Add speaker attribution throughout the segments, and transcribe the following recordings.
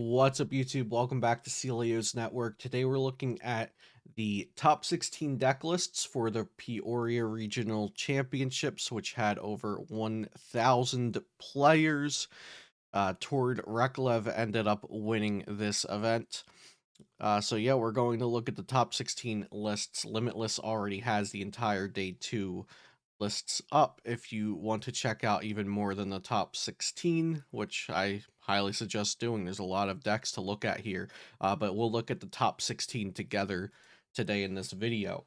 Speaker 1: What's up, YouTube? Welcome back to Celio's Network. Today we're looking at the top 16 deck lists for the Peoria Regional Championships, which had over 1,000 players. Tord Reklev ended up winning this event. So yeah, we're going to look at the top 16 lists. Limitless already has the entire day 2 lists up if you want to check out even more than the top 16, which I highly suggest doing. There's a lot of decks to look at here, but we'll look at the top 16 together today in this video.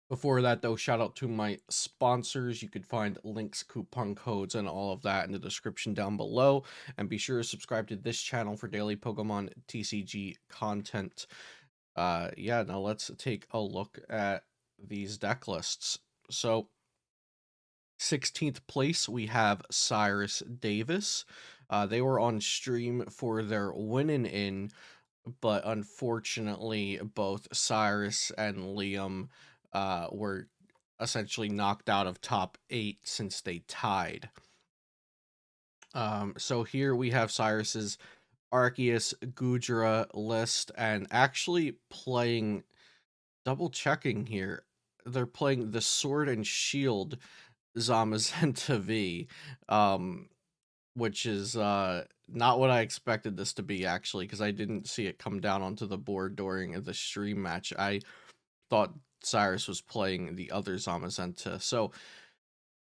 Speaker 1: Before that, though, shout out to my sponsors. You could find links, coupon codes, and all of that in the description down below. And be sure to subscribe to this channel for daily Pokemon TCG content. Yeah, now let's take a look at these deck lists. So, 16th place, we have Cyrus Davis. They were on stream for their winning in, but unfortunately, both Cyrus and Liam were essentially knocked out of top 8 since they tied. So here we have Cyrus's Arceus Goodra list, and actually playing, double checking here, they're playing the Sword and Shield Zamazenta V, which is not what I expected this to be, actually, because I didn't see it come down onto the board during the stream match. I thought Cyrus was playing the other Zamazenta. So,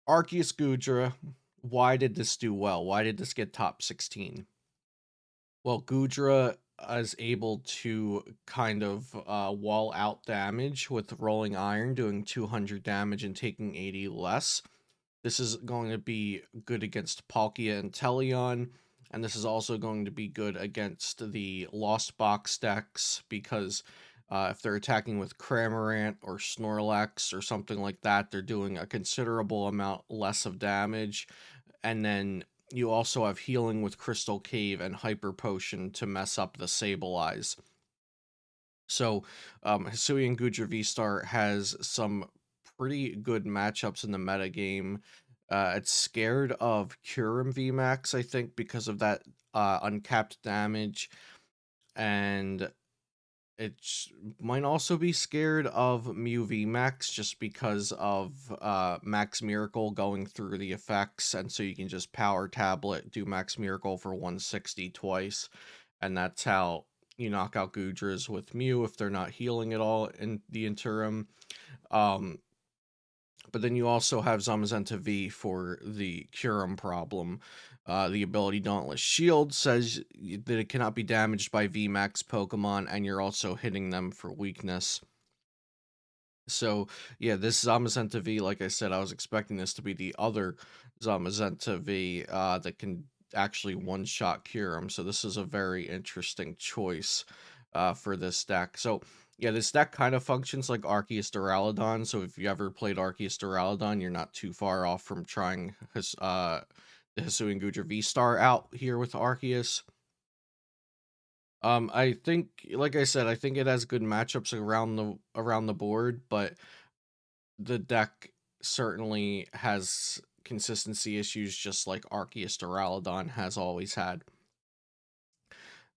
Speaker 1: Arceus Goodra, why did this do well? Why did this get top 16? Well, Goodra is able to kind of wall out damage with Rolling Iron, doing 200 damage and taking 80 less. This is going to be good against Palkia and Inteleon, and this is also going to be good against the Lost Box decks, because if they're attacking with Cramorant or Snorlax or something like that, they're doing a considerable amount less of damage. And then you also have healing with Crystal Cave and Hyper Potion to mess up the Sableye. So, Hisuian Goodra VSTAR has some pretty good matchups in the metagame. It's scared of Kyurem VMAX, I think, because of that uncapped damage, and it might also be scared of Mew VMAX just because of Max Miracle going through the effects, and so you can just Power Tablet, do Max Miracle for 160 twice, and that's how you knock out Goodras with Mew if they're not healing at all in the interim. But then you also have Zamazenta V for the Kyurem problem. The ability Dauntless Shield says that it cannot be damaged by VMAX Pokemon, and you're also hitting them for weakness. So, yeah, this Zamazenta V, like I said, I was expecting this to be the other Zamazenta V that can actually one-shot Kyurem. So this is a very interesting choice for this deck. So, yeah, this deck kind of functions like Arceus Duraludon, so if you ever played Arceus Duraludon, you're not too far off from trying his, the Hisuian Goodra V-Star out here with Arceus. I think, like I said, I think it has good matchups around the board, but the deck certainly has consistency issues, just like Arceus Duraludon has always had.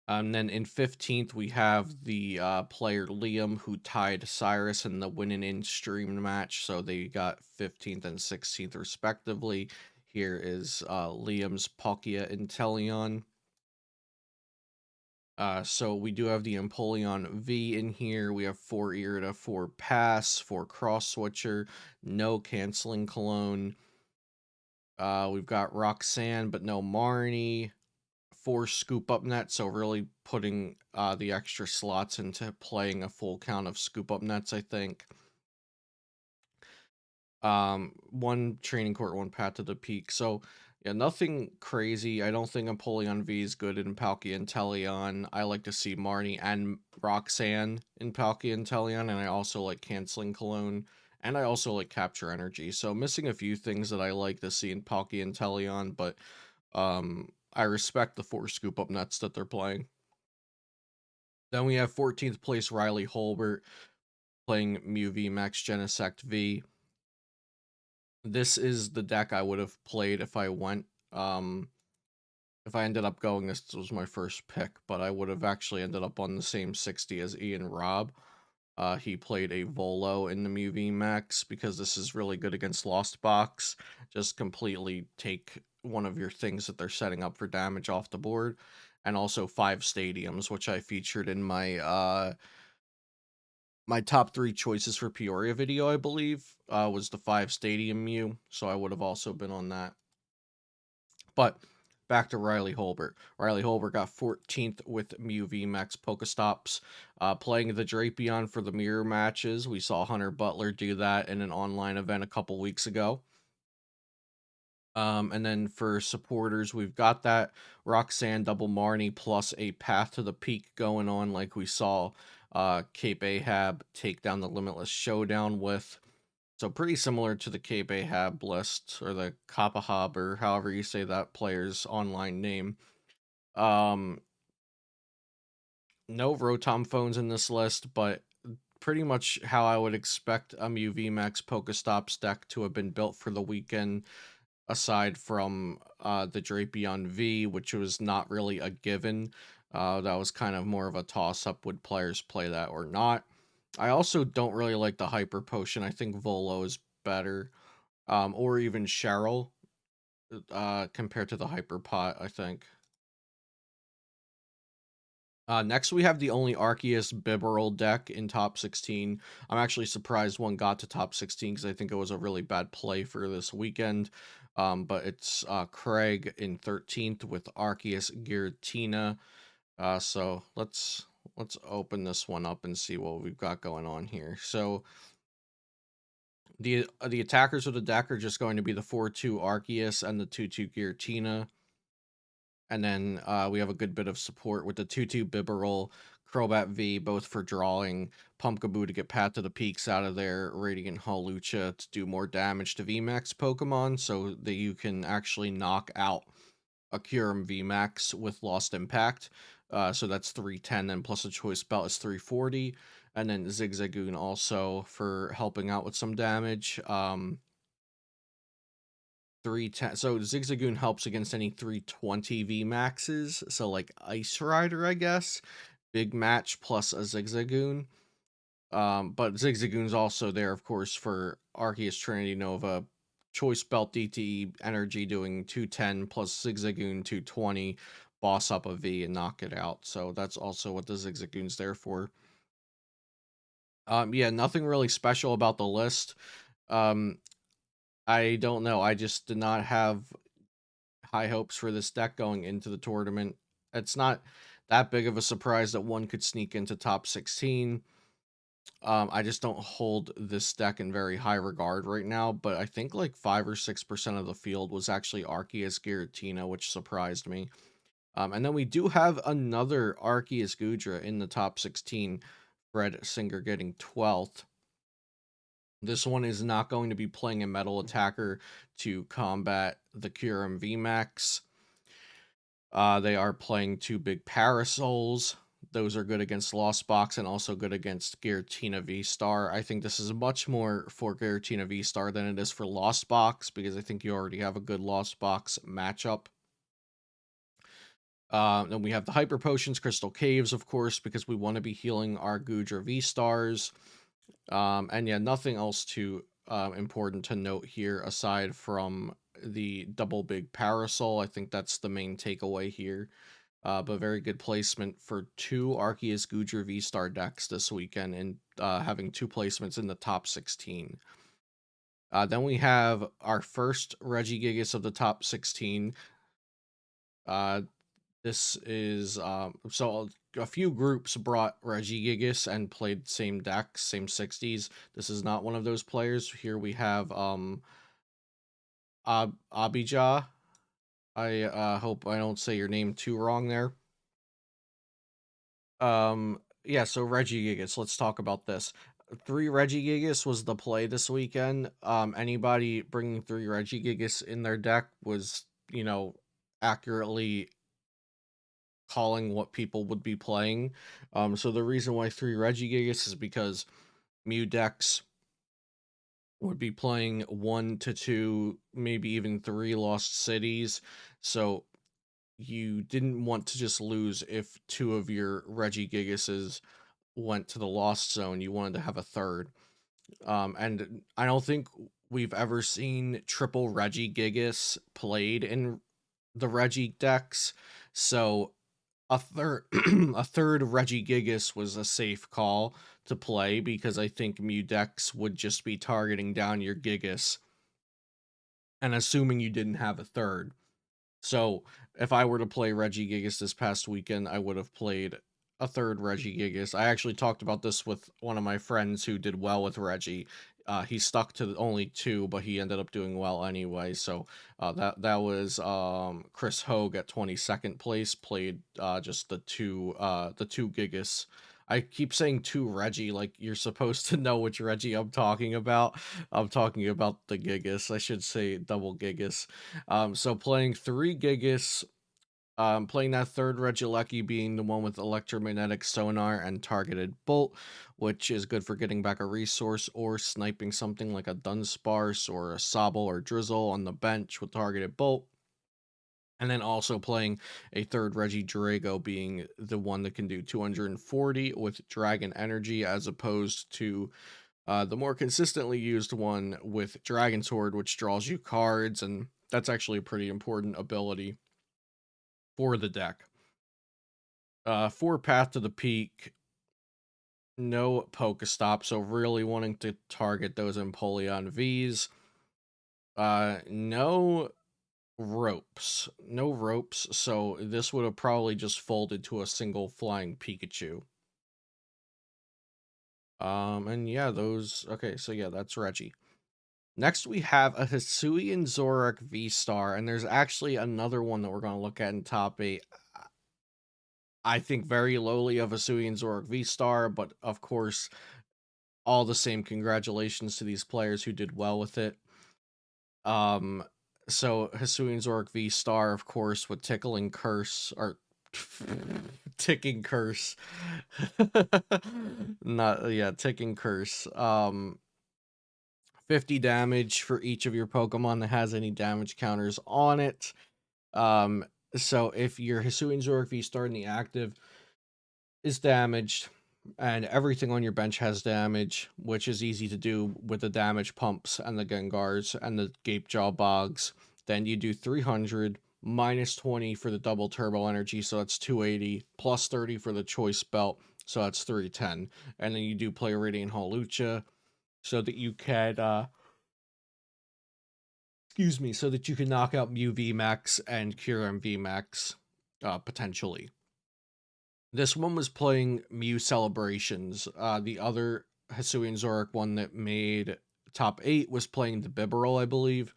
Speaker 1: Then in 15th, we have the player Liam, who tied Cyrus in the winning in stream match. So they got 15th and 16th, respectively. Here is Liam's Palkia Inteleon. So we do have the Empoleon V in here. We have 4 Irida, 4 Pass, 4 Cross Switcher, no Canceling Cologne. We've got Roxanne, but no Marnie. 4 Scoop Up Nets, so really putting the extra slots into playing a full count of Scoop Up Nets, I think. 1 Training Court, 1 Path to the Peak. So, yeah, nothing crazy. I don't think Empoleon V is good in Palkia and Inteleon. I like to see Marnie and Roxanne in Palkia and Inteleon, and I also like Canceling Cologne, and I also like Capture Energy. So, missing a few things that I like to see in Palkia and Inteleon, but I respect the 4 Scoop Up Nuts that they're playing. Then we have 14th place Riley Holbert playing Mew VMAX Genesect V. This is the deck I would have played if I went if I ended up going, this was my first pick, but I would have actually ended up on the same 60 as Ian Robb. He played a Volo in the Mew VMAX because this is really good against Lost Box. Just completely take one of your things that they're setting up for damage off the board. And also 5 stadiums, which I featured in my top 3 choices for Peoria video, I believe, was the 5 stadium Mew. So I would have also been on that. But back to Riley Holbert. Riley Holbert got 14th with Mew VMAX Pokestops, playing the Drapion for the mirror matches. We saw Hunter Butler do that in an online event a couple weeks ago. And then for supporters, we've got that Roxanne Double Marnie plus a Path to the Peak going on, like we saw Cape Ahab take down the Limitless Showdown with. So pretty similar to the Cape Ahab list, or the Kapahab, or however you say that player's online name. No Rotom phones in this list, but pretty much how I would expect a Mew VMAX Pokestops deck to have been built for the weekend, aside from the Drapion V, which was not really a given. That was kind of more of a toss-up, would players play that or not. I also don't really like the Hyper Potion. I think Volo is better. Or even Cheryl, compared to the Hyper Pot, I think. Next, we have the only Arceus Bibarel deck in top 16. I'm actually surprised one got to top 16 because I think it was a really bad play for this weekend. But it's Craig in 13th with Arceus Giratina. So let's open this one up and see what we've got going on here. So the attackers of the deck are just going to be the 4-2 Arceus and the 2-2 Giratina. And then we have a good bit of support with the 2-2 Bibarel, Crobat V, both for drawing, Pumpkaboo to get Path to the Peaks out of there, Radiant Hawlucha to do more damage to VMAX Pokemon, so that you can actually knock out a Kyurem VMAX with Lost Impact. So that's 310, then plus a Choice Belt is 340. And then Zigzagoon also for helping out with some damage. 310. So Zigzagoon helps against any 320 V maxes. So like Ice Rider, I guess. Big match plus a Zigzagoon. But Zigzagoon's also there, of course, for Arceus Trinity Nova. Choice Belt DTE Energy doing 210 plus Zigzagoon 220. Boss up a V and knock it out. So that's also what the Zigzagoon's there for. Yeah, nothing really special about the list. Um, I don't know. I just did not have high hopes for this deck going into the tournament. It's not that big of a surprise that one could sneak into top 16. I just don't hold this deck in very high regard right now, but I think like 5 or 6% of the field was actually Arceus Giratina, which surprised me. And then we do have another Arceus Goodra in the top 16, Fred Singer getting 12th. This one is not going to be playing a metal attacker to combat the Kyurem VMAX. They are playing 2 big Parasols. Those are good against Lost Box and also good against Giratina VSTAR. I think this is much more for Giratina VSTAR than it is for Lost Box, because I think you already have a good Lost Box matchup. Then we have the Hyper Potions, Crystal Caves, of course, because we want to be healing our Goodra VSTARs. And yeah, nothing else too important to note here aside from the double big Parasol. I think that's the main takeaway here. But very good placement for 2 Arceus Goodra V-Star decks this weekend, and having 2 placements in the top 16. Then we have our first Regigigas of the top 16. This is so a few groups brought Regigigas and played same decks, same 60s. This is not one of those players. Here we have Abijah. I hope I don't say your name too wrong there. Yeah, so Regigigas, let's talk about this. 3 Regigigas was the play this weekend. Anybody bringing 3 Regigigas in their deck was, accurately calling what people would be playing. So the reason why 3 Regigigas is because Mew decks would be playing 1 to 2, maybe even 3 Lost Cities. So you didn't want to just lose if two of your Regigigases went to the lost zone. You wanted to have a third. And I don't think we've ever seen triple Regigigas played in the Regi decks. So a third a third Regigigas was a safe call to play because I think Mew decks would just be targeting down your Gigas and assuming you didn't have a third. So if I were to play Regigigas this past weekend, I would have played a third Regigigas. I actually talked about this with one of my friends who did well with Regi. He stuck to only two, but he ended up doing well anyway. So that was Chris Hogue at 22nd place. Played just the two Gigas. I keep saying two Regi, like you're supposed to know which Regi I'm talking about. I'm talking about the Gigas. I should say double Gigas. So playing three Gigas, playing that third Regieleki being the one with electromagnetic sonar and targeted bolt, which is good for getting back a resource or sniping something like a Dunsparce or a Sobble or Drizzle on the bench with targeted bolt. And then also playing a third Regidrago being the one that can do 240 with Dragon Energy as opposed to the more consistently used one with Dragon Sword, which draws you cards, and that's actually a pretty important ability for the deck. For Path to the Peak, no Pokestop, so really wanting to target those Empoleon Vs. No ropes. No ropes, so this would have probably just folded to a single flying Pikachu. And yeah, those... Okay, so yeah, that's Regi. Next, we have a Hisuian Zoroark VSTAR, and there's actually another one that we're going to look at in top 8. I think very lowly of Hisuian Zoroark VSTAR, but of course, all the same, congratulations to these players who did well with it. So Hisuian Zoroark VSTAR, of course, with Tickling Curse, or Ticking Curse. Not, yeah, Ticking Curse. 50 damage for each of your Pokemon that has any damage counters on it. Um, so if your Hisuian Zoroark VSTAR in the active is damaged, and everything on your bench has damage, which is easy to do with the damage pumps and the Gengars and the Gapejaw Bogs, then you do 300 minus 20 for the double turbo energy, so that's 280, plus 30 for the choice belt, so that's 310. And then you do play Radiant Hawlucha so that you can excuse me, so that you can knock out Mew VMAX and Kyurem VMAX, potentially. This one was playing Mew Celebrations. The other Hisuian Zoroark one that made top 8 was playing the Bibarel, I believe.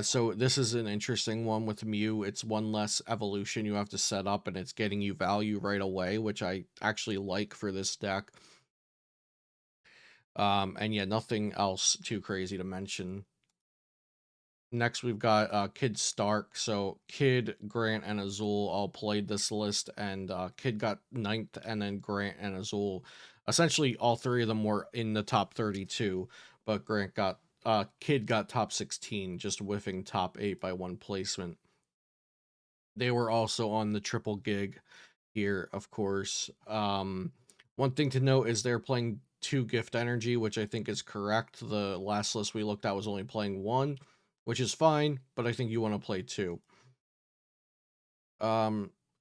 Speaker 1: So this is an interesting one with Mew. It's one less evolution you have to set up, and it's getting you value right away, which I actually like for this deck. And yeah, nothing else too crazy to mention. Next, we've got Kid Stark. So Kid, Grant, and Azul all played this list, and Kid got 9th, and then Grant and Azul. Essentially, all three of them were in the top 32, but Kid got top 16, just whiffing top 8 by one placement. They were also on the triple gig here, of course. One thing to note is they're playing 2 gift energy, which I think is correct. The last list we looked at was only playing 1, which is fine, but I think you want to play 2.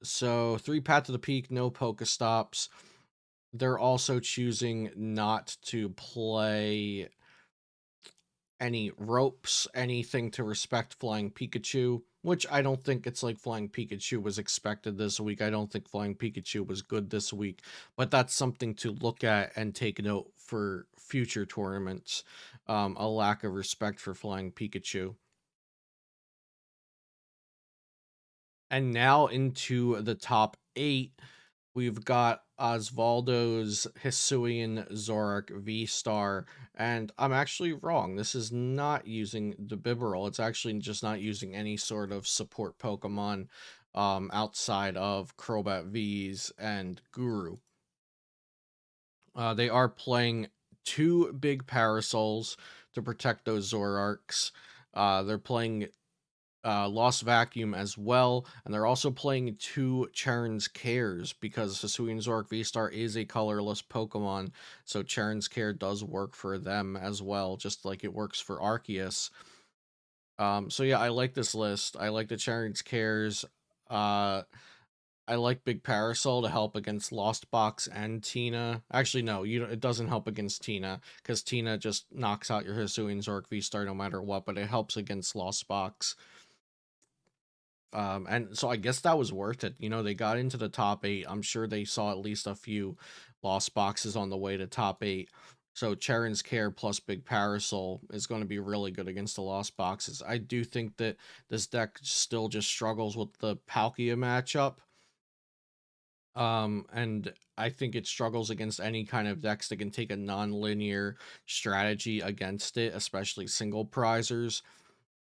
Speaker 1: So 3 Path to the Peak, no Pokestops. They're also choosing not to play any ropes, anything to respect Flying Pikachu, which I don't think it's like Flying Pikachu was expected this week. I don't think Flying Pikachu was good this week, but that's something to look at and take note for future tournaments. A lack of respect for Flying Pikachu. And now into the top 8. We've got Osvaldo's Hisuian Zoroark VSTAR, and I'm actually wrong. This is not using the Bibarel. It's actually just not using any sort of support Pokemon outside of Crobat Vs and Guru. They are playing 2 big Parasols to protect those Zoroarks. They're playing Lost Vacuum as well, and they're also playing 2 Charon's Cares because Hisuian Zoroark V-Star is a colorless Pokemon, so Charon's Care does work for them as well, just like it works for Arceus. So yeah, I like this list. I like the Charon's Cares. Uh, I like Big Parasol to help against Lost Box and Tina. Actually, no, it doesn't help against Tina because Tina just knocks out your Hisuian Zoroark V-Star no matter what, but it helps against Lost Box. And so I guess that was worth it. They got into the top 8. I'm sure they saw at least a few lost boxes on the way to top 8. So Charon's Care plus Big Parasol is going to be really good against the lost boxes. I do think that this deck still just struggles with the Palkia matchup. And I think it struggles against any kind of decks that can take a non-linear strategy against it, especially single prizers.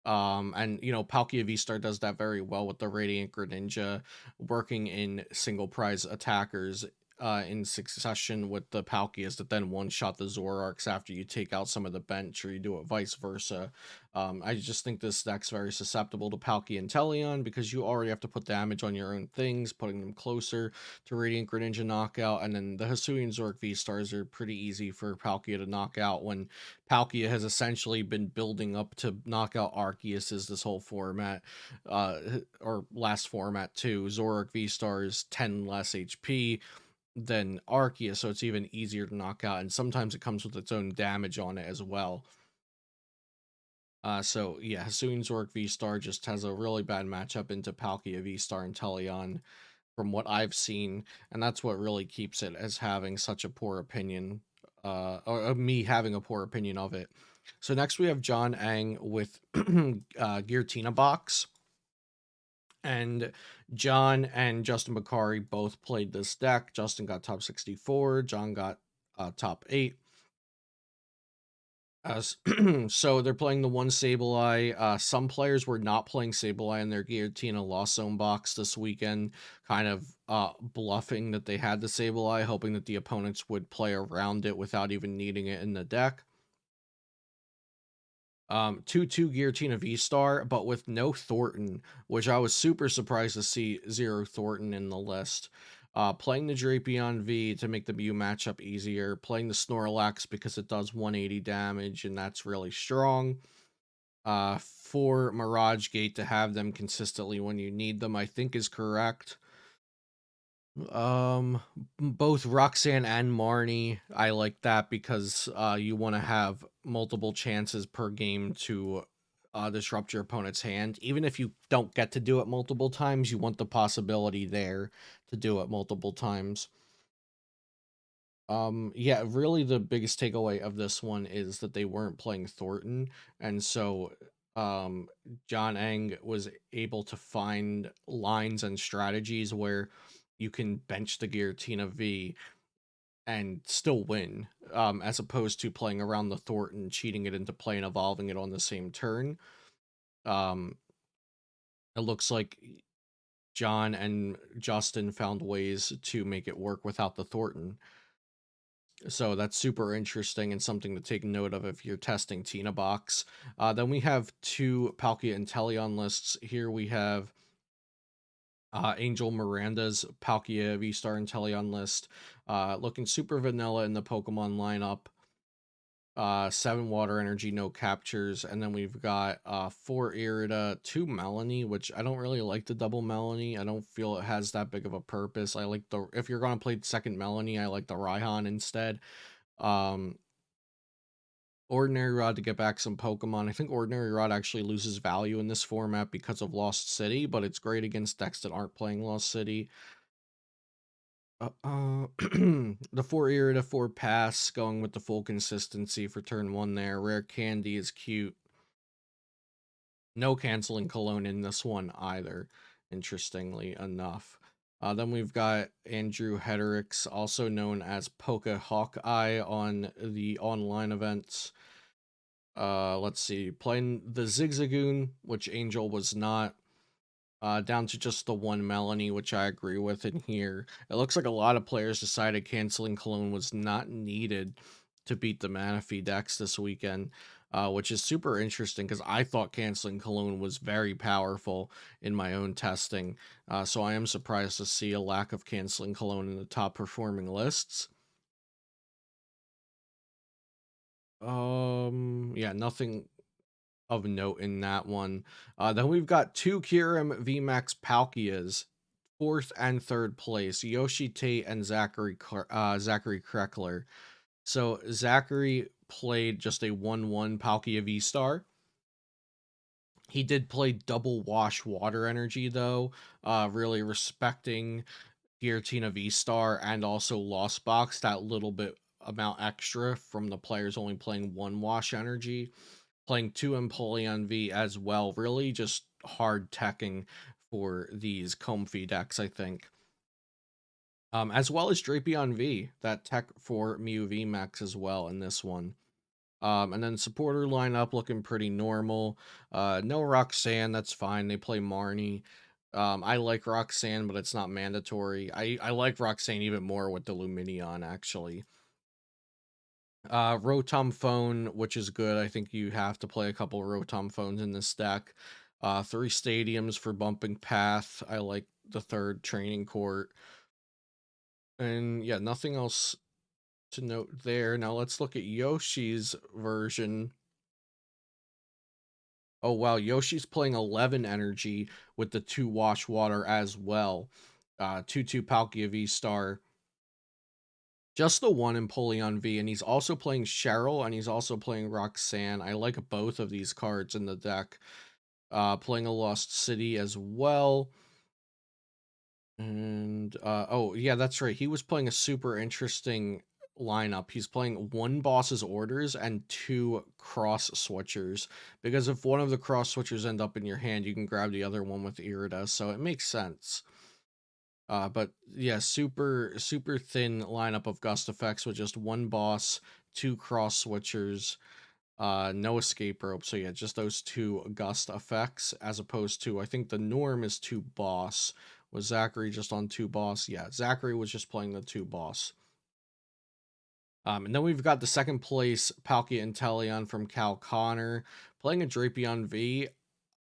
Speaker 1: And Palkia V-Star does that very well with the Radiant Greninja working in single prize attackers in succession with the Palkias that then one-shot the Zoroarks after you take out some of the bench, or you do it vice versa. I just think this deck's very susceptible to Palkia and Inteleon because you already have to put damage on your own things, putting them closer to Radiant Greninja knockout, and then the Hisuian Zoroark V-Stars are pretty easy for Palkia to knock out when Palkia has essentially been building up to knock out Arceus this whole format, or last format too. Zoroark V-Star is 10 less HP than Arceus, so it's even easier to knock out, and sometimes it comes with its own damage on it as well. So yeah, Hisuian Zoroark V-Star just has a really bad matchup into Palkia V-Star and Inteleon from what I've seen, and that's what really keeps it as having such a poor opinion, or me having a poor opinion of it. So next we have John Ang with Giratina box, and John and Justin Bakari both played this deck. Justin got top 64, John got top 8. So they're playing the one Sableye. Some players were not playing Sableye in their Giratina Lost Zone box this weekend, kind of bluffing that they had the Sableye, hoping that the opponents would play around it without even needing it in the deck. 2/2 Giratina V-Star, but with no Thornton, which I was super surprised to see 0 Thornton in the list. Playing the Drapion V to make the Mew matchup easier, playing the Snorlax because it does 180 damage, and that's really strong. For Mirage Gate to have them consistently when you need them, I think is correct. Both Roxanne and Marnie, I like that because you want to have multiple chances per game to disrupt your opponent's hand. Even if you don't get to do it multiple times, you want the possibility there to do it multiple times. Yeah, really the biggest takeaway of this one is that they weren't playing Thornton, and so John Eng was able to find lines and strategies where you can bench the Giratina V and still win, as opposed to playing around the Thornton, cheating it into play and evolving it on the same turn. Um, it looks like John and Justin found ways to make it work without the Thornton. So that's super interesting and something to take note of if you're testing Tina Box. Then we have 2 Palkia Inteleon lists. Here we have Angel Miranda's Palkia V-Star Inteleon list. Looking super vanilla in the Pokemon lineup. 7 water energy, no captures, and then we've got 4 Irida, 2 Melanie, which I don't really like the double Melanie. I don't feel it has that big of a purpose. I like if you're gonna play second Melanie, I like the Raihan instead. Um, Ordinary Rod to get back some Pokemon. I think Ordinary Rod actually loses value in this format because of Lost City, but it's great against decks that aren't playing Lost City. The 4 Irida, 4 Pass, going with the full consistency for turn 1 there. Rare Candy is cute. No canceling Cologne in this one either, interestingly enough. Then we've got Andrew Hedricks, also known as Poke Hawkeye on the online events. Let's see, playing the Zigzagoon, which Angel was not. Down to just the 1 Melanie, which I agree with in here. It looks like a lot of players decided canceling Cologne was not needed to beat the Manaphy decks this weekend. which is super interesting because I thought canceling Cologne was very powerful in my own testing. So I am surprised to see a lack of canceling Cologne in the top performing lists. Yeah, nothing of note in that one. Then we've got two Kyurem VMAX Palkias, fourth and third place, Yoshi Tate and Zachary Kreckler. So Zachary played just a 1/1 Palkia VSTAR. He did play double wash water energy though, really respecting Giratina VSTAR and also Lost Box, that little bit amount extra from the players only playing one wash energy, playing two Inteleon V as well. Really just hard teching for these comfy decks, I think. As well as Drapion V, that tech for Mew VMAX as well in this one. And then supporter lineup looking pretty normal. No Roxanne, that's fine. They play Marnie. I like Roxanne, but it's not mandatory. I like Roxanne even more with the Luminion, actually. Rotom Phone, which is good. I think you have to play a couple Rotom Phones in this deck. Three Stadiums for bumping path. I like the third Training Court. And yeah, nothing else to note there. Now let's look at Yoshi's version. Oh wow, Yoshi's playing 11 energy with the 2 wash water as well. 2/2 Palkia V-Star. Just the one Empoleon V, and he's also playing Cheryl, and he's also playing Roxanne. I like both of these cards in the deck. Playing a Lost City as well. And, oh, yeah, that's right. He was playing a super interesting lineup. He's playing one boss's orders and two cross switchers. Because if one of the cross switchers end up in your hand, you can grab the other one with Irida. So it makes sense. But yeah, super thin lineup of gust effects with just one boss, two cross switchers, no escape rope. So yeah, just those two gust effects, as opposed to, I think the norm is two boss. Was Zachary just on two boss? Yeah, Zachary was just playing the two boss. And then we've got the second place Palkia Inteleon from Cal Connor playing a Drapion V.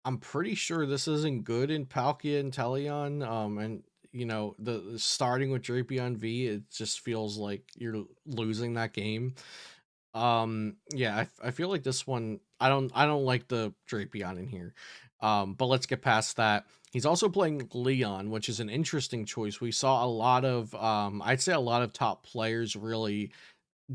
Speaker 1: I'm pretty sure this isn't good in Palkia Inteleon. And you know, the starting with Drapion V, it just feels like you're losing that game. Yeah, I feel like this one, I don't like the Drapion in here. But let's get past that. He's also playing Leon, which is an interesting choice. We saw a lot of I'd say a lot of top players really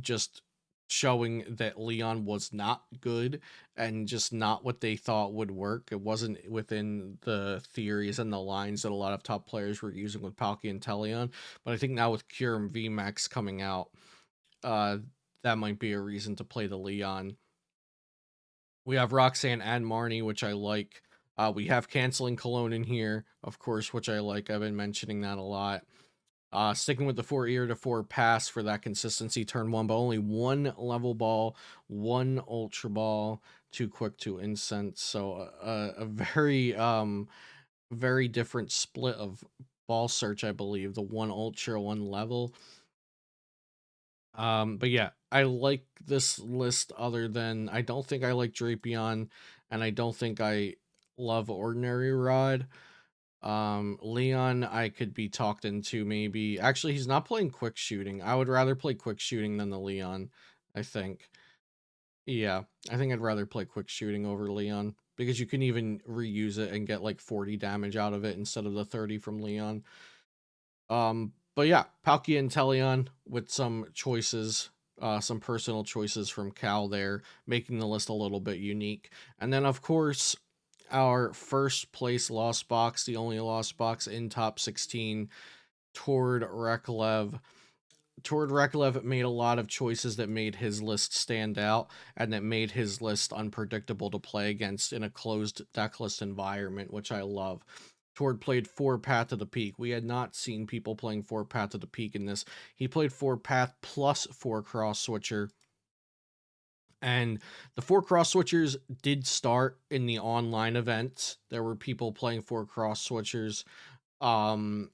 Speaker 1: just showing that Leon was not good and just not what they thought would work. It wasn't within the theories and the lines that a lot of top players were using with Palkia and Teleon. But I think now with Kyurem VMAX coming out, uh, that might be a reason to play the Leon. We have Roxanne and Marnie, which I like. We have Canceling Cologne in here, of course, which I like. I've been mentioning that a lot. Sticking with the 4 ear to 4 pass for that consistency turn one, but only one level ball, one ultra ball, too quick to incense. So a very different split of ball search, I believe. The one ultra, one level. But yeah, I like this list other than I don't think I like Drapion, and I don't think I love Ordinary Rod. Leon, I could be talked into maybe. Actually, he's not playing quick shooting. I would rather play quick shooting than the Leon, I think. Yeah, I think I'd rather play quick shooting over Leon because you can even reuse it and get like 40 damage out of it instead of the 30 from Leon. But yeah, Palkia and Teleon with some choices, some personal choices from Cal there, making the list a little bit unique. And then, of course, our first place lost box, the only lost box in top 16, Tord Reklev. Tord Reklev made a lot of choices that made his list stand out and that made his list unpredictable to play against in a closed decklist environment, which I love. Tord played 4 Path to the Peak. We had not seen people playing 4 Path to the Peak in this. He played 4 Path plus 4 Cross Switcher. And the 4 Cross Switchers did start in the online events. There were people playing 4 Cross Switchers. Um,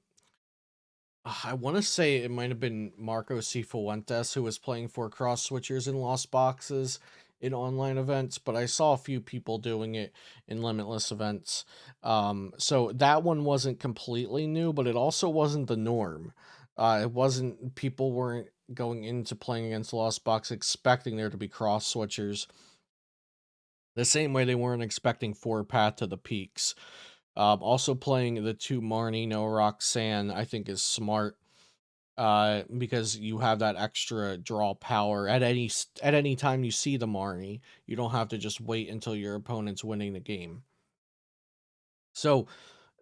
Speaker 1: I want to say it might have been Marco Cifuentes who was playing 4 Cross Switchers in Lost Boxes. in online events, but I saw a few people doing it in limitless events. So that one wasn't completely new, but it also wasn't the norm. It wasn't, people weren't going into playing against Lost Box expecting there to be cross switchers. The same way they weren't expecting 4 Path to the Peaks. Also playing the 2 Marnie, no Roxanne, I think is smart. Because you have that extra draw power at any time you see the Marnie. You don't have to just wait until your opponent's winning the game. So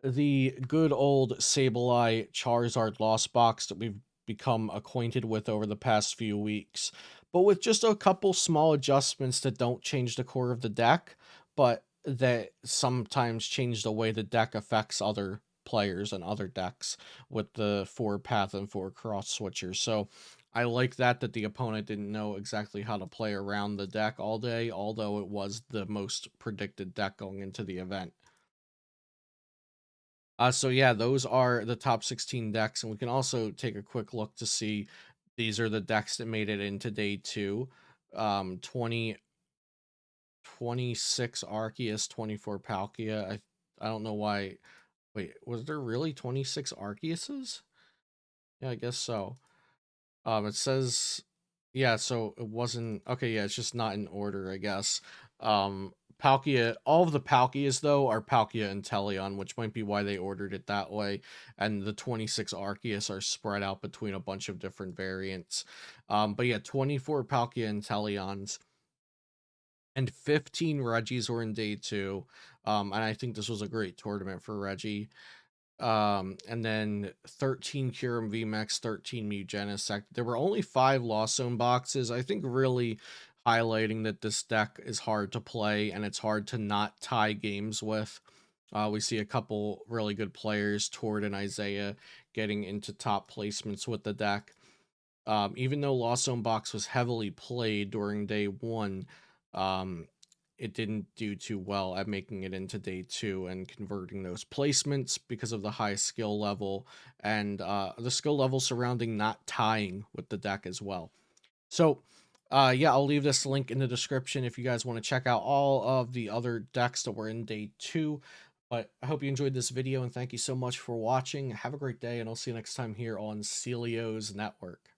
Speaker 1: the good old Sableye Charizard Lost Box that we've become acquainted with over the past few weeks, but with just a couple small adjustments that don't change the core of the deck, but that sometimes change the way the deck affects other players and other decks with the 4 Path and 4 Cross switchers. So I like that the opponent didn't know exactly how to play around the deck all day, although it was the most predicted deck going into the event. So yeah, those are the top 16 decks, and we can also take a quick look to see these are the decks that made it into day 2. 20, 26 Arceus, 24 Palkia. I don't know why. Wait, was there really 26 Arceuses? Yeah, I guess so. It says, yeah, so it wasn't, okay, yeah, it's just not in order, I guess. Palkia, all of the Palkias, though, are Palkia and Inteleon, which might be why they ordered it that way, and the 26 Arceus are spread out between a bunch of different variants. But yeah, 24 Palkia and Inteleons, and 15 Regis were in day 2, and I think this was a great tournament for Reggie. And then 13 Kyurem VMAX, 13 Mew Genesect. There were only 5 Lost Zone boxes. I think really highlighting that this deck is hard to play and it's hard to not tie games with. We see a couple really good players, Tord and Isaiah, getting into top placements with the deck. Even though Lost Zone Box was heavily played during day 1, um, it didn't do too well at making it into day 2 and converting those placements because of the high skill level and the skill level surrounding not tying with the deck as well. So, yeah, I'll leave this link in the description if you guys want to check out all of the other decks that were in day 2. But I hope you enjoyed this video and thank you so much for watching. Have a great day, and I'll see you next time here on Celio's Network.